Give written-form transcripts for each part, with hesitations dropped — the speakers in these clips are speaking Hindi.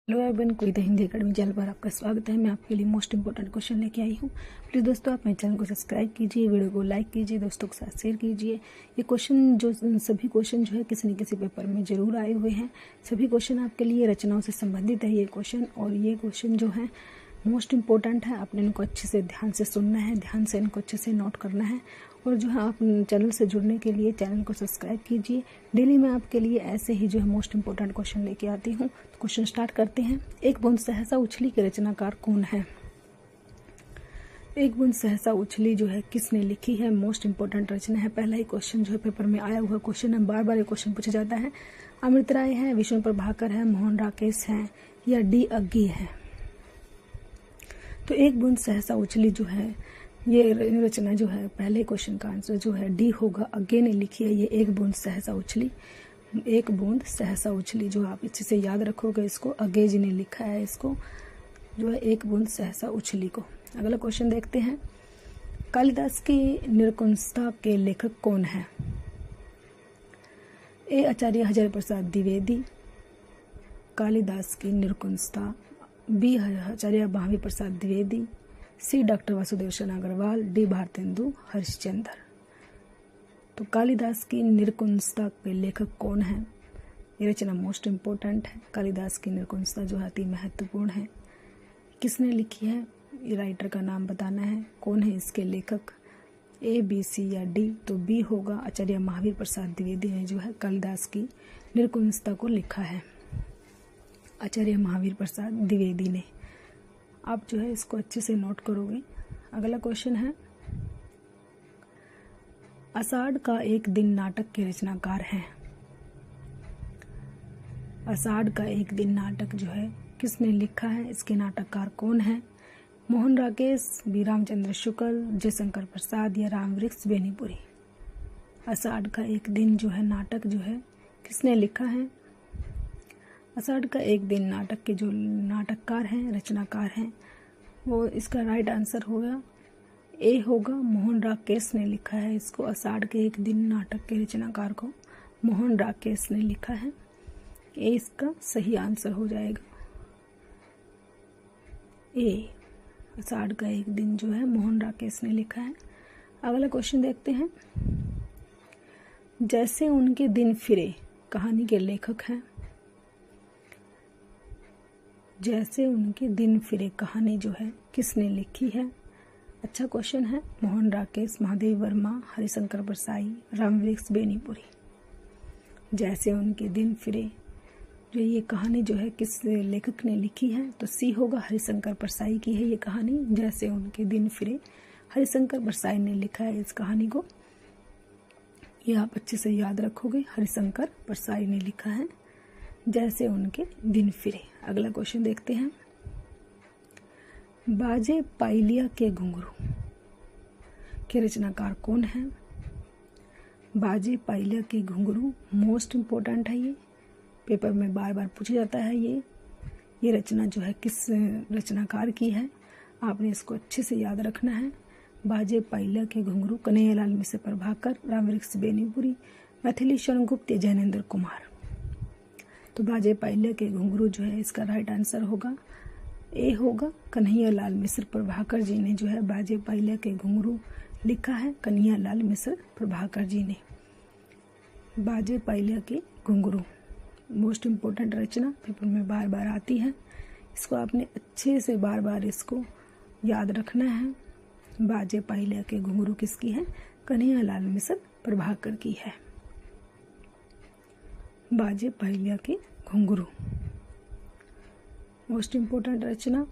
हेलो एवरीवन, कविता हिंदी एकेडमी चैनल पर आपका स्वागत है। मैं आपके लिए मोस्ट इंपोर्टेंट क्वेश्चन लेके आई हूँ। प्लीज़ दोस्तों, आप मेरे चैनल को सब्सक्राइब कीजिए, वीडियो को लाइक कीजिए, दोस्तों के साथ शेयर कीजिए। ये सभी क्वेश्चन जो है किसी न किसी पेपर में जरूर आए हुए हैं। सभी क्वेश्चन आपके लिए रचनाओं से संबंधित है ये क्वेश्चन, और ये क्वेश्चन जो है मोस्ट इम्पोर्टेंट है। आपने इनको अच्छे से ध्यान से सुनना है, ध्यान से इनको अच्छे से नोट करना है। और जो है आप चैनल से जुड़ने के लिए चैनल को सब्सक्राइब कीजिए। डेली मैं आपके लिए ऐसे ही जो है मोस्ट इम्पोर्टेंट क्वेश्चन लेके आती हूँ। तो क्वेश्चन स्टार्ट करते हैं। एक बूंद सहसा उछली के रचनाकार कौन है? एक बूंद सहसा उछली जो है किसने लिखी है? मोस्ट इम्पोर्टेंट रचना है। पहला ही क्वेश्चन जो है पेपर में आया हुआ क्वेश्चन है, बार बार ये क्वेश्चन पूछा जाता है। अमृत राय है, विष्णु प्रभाकर है, मोहन राकेश है, या डी अग्गी है? तो एक बूंद सहसा उछली जो है ये रचना जो है, पहले क्वेश्चन का आंसर जो है डी होगा। अग्गे ने लिखी है ये एक बूंद सहसा उछली। एक बूंद सहसा उछली जो आप अच्छे से याद रखोगे, इसको अग्गे जी ने लिखा है, इसको जो है एक बूंद सहसा उछली को। अगला क्वेश्चन देखते हैं। कालिदास की निरकुंसता के लेखक कौन है? ए आचार्य हजारी प्रसाद द्विवेदी, कालिदास की निरकुंसता। बी आचार्य महावीर प्रसाद द्विवेदी, सी डॉक्टर वासुदेव शरण अग्रवाल, डी भारतेंदु हरिश्चंद्र। तो कालिदास की निरकुंसता के लेखक कौन है? ये रचना मोस्ट इम्पोर्टेंट है। कालिदास की निरकुंसता जो है अति महत्वपूर्ण है। किसने लिखी है? ये राइटर का नाम बताना है, कौन है इसके लेखक? ए, बी, सी या डी? तो बी होगा। आचार्य महावीर प्रसाद द्विवेदी ने जो है कालिदास की निरकुंसता को लिखा है। आचार्य महावीर प्रसाद द्विवेदी ने। आप जो है इसको अच्छे से नोट करोगे। अगला क्वेश्चन है। आषाढ़ का एक दिन नाटक के रचनाकार हैं। आषाढ़ का एक दिन नाटक जो है किसने लिखा है? इसके नाटककार कौन है? मोहन राकेश, बी रामचंद्र शुक्ल, जयशंकर प्रसाद, या रामवृक्ष बेनीपुरी? आषाढ़ का एक दिन जो है नाटक जो है किसने लिखा है? आषाढ़ का एक दिन नाटक के जो नाटककार हैं, रचनाकार हैं, वो इसका राइट आंसर होगा ए होगा। मोहन राकेश ने लिखा है इसको। आषाढ़ के एक दिन नाटक के रचनाकार को मोहन राकेश ने लिखा है। ए इसका सही आंसर हो जाएगा। ए, आषाढ़ का एक दिन जो है मोहन राकेश ने लिखा है। अगला क्वेश्चन देखते हैं। जैसे उनके दिन फिरे कहानी के लेखक हैं। जैसे उनके दिन फिरे कहानी जो है किसने लिखी है? अच्छा क्वेश्चन है। मोहन राकेश, महादेव वर्मा, हरिशंकर परसाई, रामवृक्ष बेनीपुरी? जैसे उनके दिन फिरे जो ये कहानी जो है किस लेखक ने लिखी है? तो सी होगा, हरिशंकर परसाई की है ये कहानी। जैसे उनके दिन फिरे हरिशंकर परसाई ने लिखा है इस कहानी को। ये आप अच्छे से याद रखोगे, हरिशंकर परसाई ने लिखा है जैसे उनके दिन फिरे। अगला क्वेश्चन देखते हैं। बाजे पाइलिया के घुंघरू के रचनाकार कौन है? बाजे पाइलिया के घुंघरू मोस्ट इम्पोर्टेंट है। ये पेपर में बार बार पूछा जाता है। ये रचना जो है किस रचनाकार की है? आपने इसको अच्छे से याद रखना है। बाजे पाइलिया के घुंघरू कन्हैयालाल मिश्र प्रभाकर, रामवृक्ष बेनीपुरी, मैथिली शरण गुप्त, जैनेन्द्र कुमार? तो बाजे पाइलिया के घुंघरू जो है इसका राइट आंसर होगा ए होगा। कन्हैयालाल मिश्र प्रभाकर जी ने जो है बाजे पाइलिया के घुंघरू लिखा है। कन्हैयालाल मिश्र प्रभाकर जी ने। बाजे पाइलिया के घुंघरू मोस्ट इम्पोर्टेंट रचना, पेपर में बार बार आती है। इसको आपने अच्छे से बार बार इसको याद रखना है। बाजे पाइलिया के घुंघरू किसकी है? कन्हैयालाल मिश्र प्रभाकर की है। बाजे पाइलिया के घुंघरू मोस्ट इम्पोर्टेंट रचना,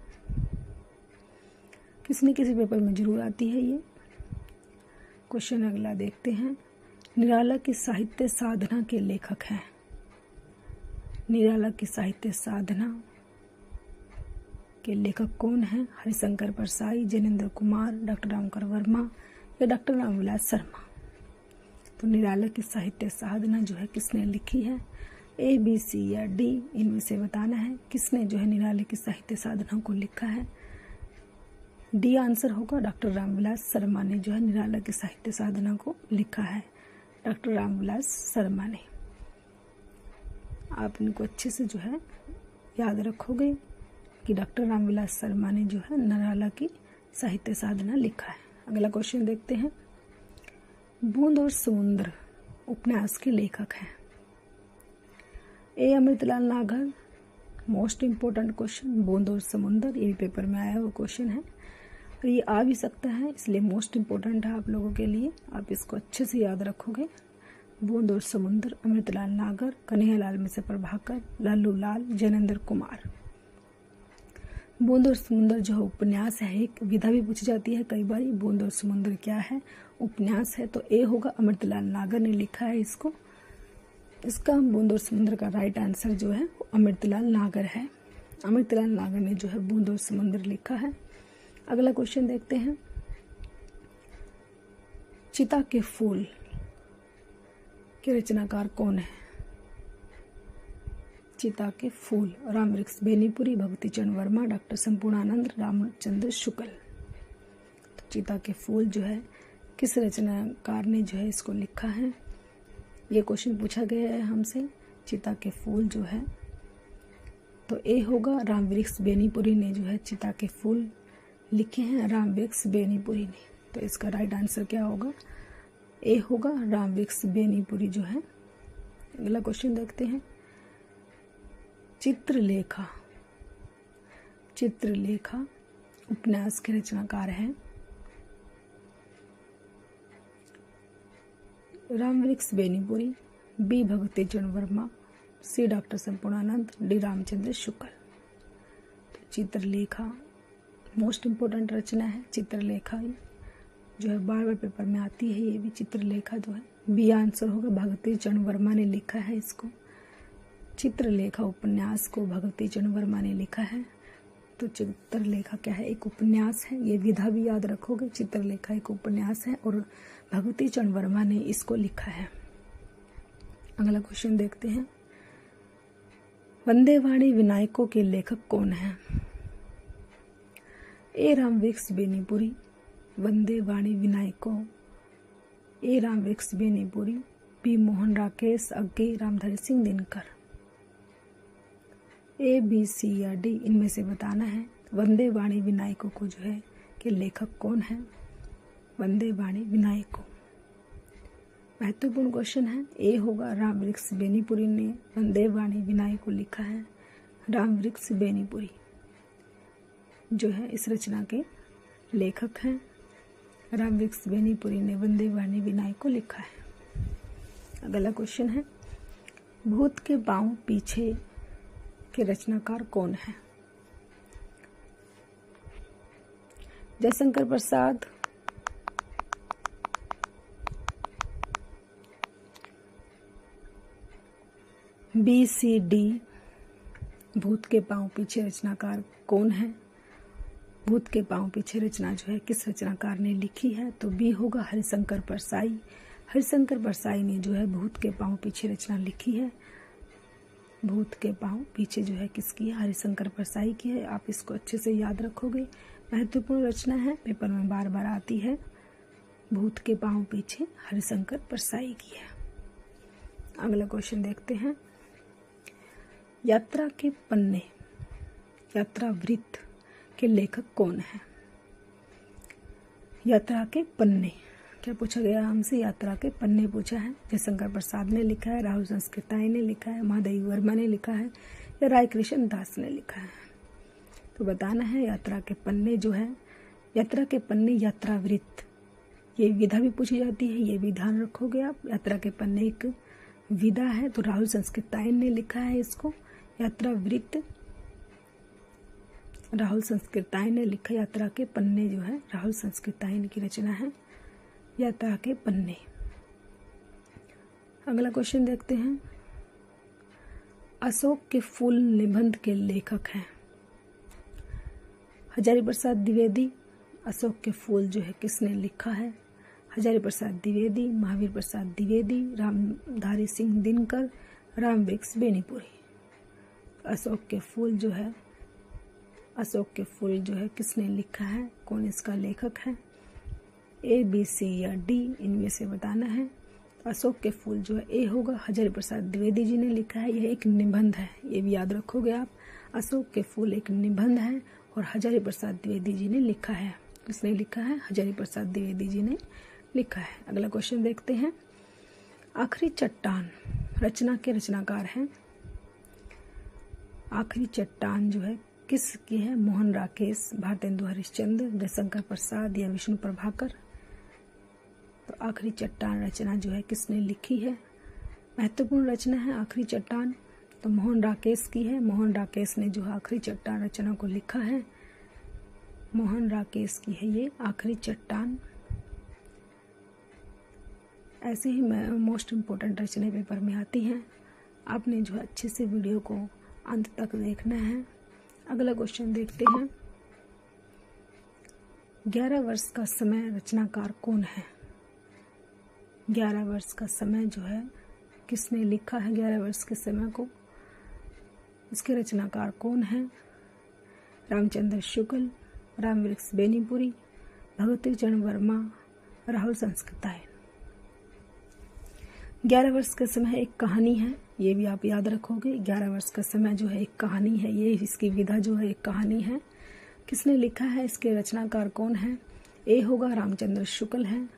किसी न किसी पेपर में जरूर आती है ये क्वेश्चन। अगला देखते हैं। निराला की साहित्य साधना के लेखक हैं। निराला की साहित्य साधना के लेखक कौन है? हरिशंकर परसाई, जैनेन्द्र कुमार, डॉक्टर रामकर वर्मा, या डॉक्टर रामविलास शर्मा? तो निराला की साहित्य साधना जो है किसने लिखी है? ए, बी, सी या डी? इनमें से बताना है किसने जो है निराला की साहित्य साधना को लिखा है। डी आंसर होगा। डॉक्टर रामविलास शर्मा ने जो है निराला की साहित्य साधना को लिखा है। डॉक्टर रामविलास शर्मा ने। आप इनको अच्छे से जो है याद रखोगे कि डॉक्टर रामविलास शर्मा ने जो है नरहाला की साहित्य साधना लिखा है। अगला क्वेश्चन देखते हैं। बूंद और समुद्र उपन्यास के लेखक हैं। ए अमृतलाल नागर, मोस्ट इम्पोर्टेंट क्वेश्चन, बूंद और समुद्र, ये भी पेपर में आया हुआ क्वेश्चन है और ये आ भी सकता है, इसलिए मोस्ट इम्पोर्टेंट है आप लोगों के लिए। आप इसको अच्छे से याद रखोगे। बूंद और समुद्र, अमृतलाल नागर, कन्हैयालाल मिश्र प्रभाकर, लालू लाल, जैनेंद्र कुमार। बूंद और समुद्र जो है उपन्यास है, एक विधा भी पूछी जाती है कई बार। बूंद और समुद्र क्या है? उपन्यास है, तो ए होगा, अमृतलाल नागर ने लिखा है इसको। इसका बूंद और समुद्र का राइट आंसर जो है वो अमृतलाल नागर है। अमृतलाल नागर ने जो है बूंद और समुद्र लिखा है। अगला क्वेश्चन देखते हैं। चिता के फूल के रचनाकार कौन है? चिता के फूल, रामवृक्ष बेनीपुरी, भक्तिचरण वर्मा, डॉक्टर संपूर्णानंद, रामचंद्र शुक्ल। तो चिता के फूल जो है किस रचनाकार ने जो है इसको लिखा है? ये क्वेश्चन पूछा गया है हमसे। चिता के फूल जो है तो ए होगा, रामवृक्ष बेनीपुरी ने जो है चिता के फूल लिखे हैं, रामवृक्ष बेनीपुरी ने। तो इसका राइट आंसर क्या होगा? ए होगा, रामवृक्ष बेनीपुरी जो है। अगला क्वेश्चन देखते हैं। चित्रलेखा, चित्रलेखा उपन्यास के रचनाकार हैं रामवृक्ष बेनीपुरी, बी भक्तिचरण वर्मा, सी डॉक्टर संपूर्णानंद, डी रामचंद्र शुक्ल। तो चित्रलेखा मोस्ट इम्पोर्टेंट रचना है। चित्रलेखा जो है बार बार पेपर में आती है। ये भी चित्रलेखा जो है बी आंसर होगा, भक्तिचरण वर्मा ने लिखा है इसको। चित्रलेखा उपन्यास को भक्तिचरण वर्मा ने लिखा है। तो चित्रलेखा क्या है? एक उपन्यास है। ये विधा भी याद रखोगे। चित्रलेखा एक उपन्यास है और भक्तिचरण वर्मा ने इसको लिखा है। अगला क्वेश्चन देखते हैं। वंदे वाणी विनायकों के लेखक कौन हैं? ए रामवृक्ष बेनीपुरी, वंदे वाणी विनायकों, ए रामवृक्ष बेनीपुरी, बी मोहन राकेश अग्गे, Ramdhari Singh Dinkar. A B C या डी इनमें से बताना है। वंदे वाणी विनायकों को जो है के लेखक कौन है? वंदे वाणी विनायकों महत्वपूर्ण क्वेश्चन है। ए होगा, रामवृक्ष बेनीपुरी ने वंदे वाणी विनायकों लिखा है। रामवृक्ष बेनीपुरी जो है इस रचना के लेखक हैं। रामवृक्ष बेनीपुरी ने वंदे वाणी विनायकों लिखा है। अगला क्वेश्चन है। भूत के पांव पीछे के रचनाकार कौन है? Jaishankar Prasad, B C D. भूत के पांव पीछे रचनाकार कौन है? भूत के पांव पीछे रचना जो है किस रचनाकार ने लिखी है? तो बी होगा, हरिशंकर परसाई। हरिशंकर परसाई ने जो है भूत के पांव पीछे रचना लिखी है। भूत के पांव पीछे जो है किसकी है? हरिशंकर परसाई की है। आप इसको अच्छे से याद रखोगे। महत्वपूर्ण रचना है, पेपर में बार बार आती है। भूत के पांव पीछे हरिशंकर परसाई की है। अगला क्वेश्चन देखते हैं। यात्रा के पन्ने, यात्रा वृत्त के लेखक कौन है? यात्रा के पन्ने क्या पूछा गया हमसे? यात्रा के पन्ने पूछा है। जयशंकर प्रसाद ने लिखा है, राहुल संस्कृताई ने लिखा है, महादेवी वर्मा ने लिखा है या राय कृष्ण दास ने लिखा है? तो बताना है यात्रा के पन्ने जो है, यात्रा के पन्ने यात्रा वृत्त, ये विधा भी पूछी जाती है, ये भी ध्यान रखोगे आप। यात्रा के पन्ने एक विधा है, तो राहुल संस्कृताई ने लिखा है इसको। यात्रा वृत्त राहुल संस्कृताई ने लिखा। यात्रा के पन्ने जो है राहुल संस्कृताई की रचना है, यात्रा के पन्ने। अगला क्वेश्चन देखते हैं। अशोक के फूल निबंध के लेखक हैं हजारी प्रसाद द्विवेदी। अशोक के फूल जो है किसने लिखा है? हजारी प्रसाद द्विवेदी, महावीर प्रसाद द्विवेदी, रामधारी सिंह दिनकर, रामवृक्ष बेनीपुरी। अशोक के फूल जो है, अशोक के फूल जो है किसने लिखा है? कौन इसका लेखक है? ए बी सी या डी इनमें से बताना है। अशोक के फूल जो है ए होगा, हजारी प्रसाद द्विवेदी जी ने लिखा है। यह एक निबंध है, ये भी याद रखोगे आप। अशोक के फूल एक निबंध है और हजारी प्रसाद द्विवेदी जी ने लिखा है। किसने लिखा है? हजारी प्रसाद द्विवेदी जी ने लिखा है। अगला क्वेश्चन देखते हैं। आखिरी चट्टान रचना के रचनाकार हैं। आखिरी चट्टान जो है किसकी है? मोहन राकेश, भारतेंदु हरिश्चंद्र, जयशंकर प्रसाद या विष्णु प्रभाकर। तो आखिरी चट्टान रचना जो है किसने लिखी है? महत्वपूर्ण रचना है आखिरी चट्टान, तो मोहन राकेश की है। मोहन राकेश ने जो आखिरी चट्टान रचना को लिखा है, मोहन राकेश की है ये आखिरी चट्टान। ऐसे ही मोस्ट इम्पोर्टेंट रचनाएं पेपर में आती हैं। आपने जो है अच्छे से वीडियो को अंत तक देखना है। अगला क्वेश्चन देखते हैं। 11 वर्ष का समय रचनाकार कौन है? 11 वर्ष का समय जो है किसने लिखा है? 11 वर्ष के समय को इसके रचनाकार कौन है? रामचंद्र शुक्ल, रामवृक्ष बेनीपुरी, भगवती चरण वर्मा, राहुल संस्कृतायन। 11 वर्ष का समय एक कहानी है, ये भी आप याद रखोगे। 11 वर्ष का समय जो है एक कहानी है, ये इसकी विधा जो है एक कहानी है। किसने लिखा है? इसके रचनाकार कौन है? ए होगा रामचंद्र शुक्ल है,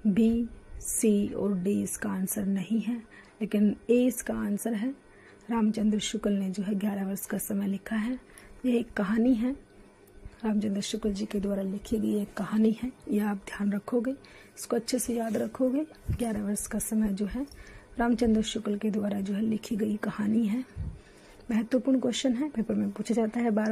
बी, सी और डी इसका आंसर नहीं है, लेकिन ए इसका आंसर है। रामचंद्र शुक्ल ने जो है 11 वर्ष का समय लिखा है। यह एक कहानी है, रामचंद्र शुक्ल जी के द्वारा लिखी गई एक कहानी है। यह आप ध्यान रखोगे, इसको अच्छे से याद रखोगे। 11 वर्ष का समय जो है रामचंद्र शुक्ल के द्वारा जो है लिखी गई कहानी है। महत्वपूर्ण क्वेश्चन है, पेपर में पूछा जाता है बार बार।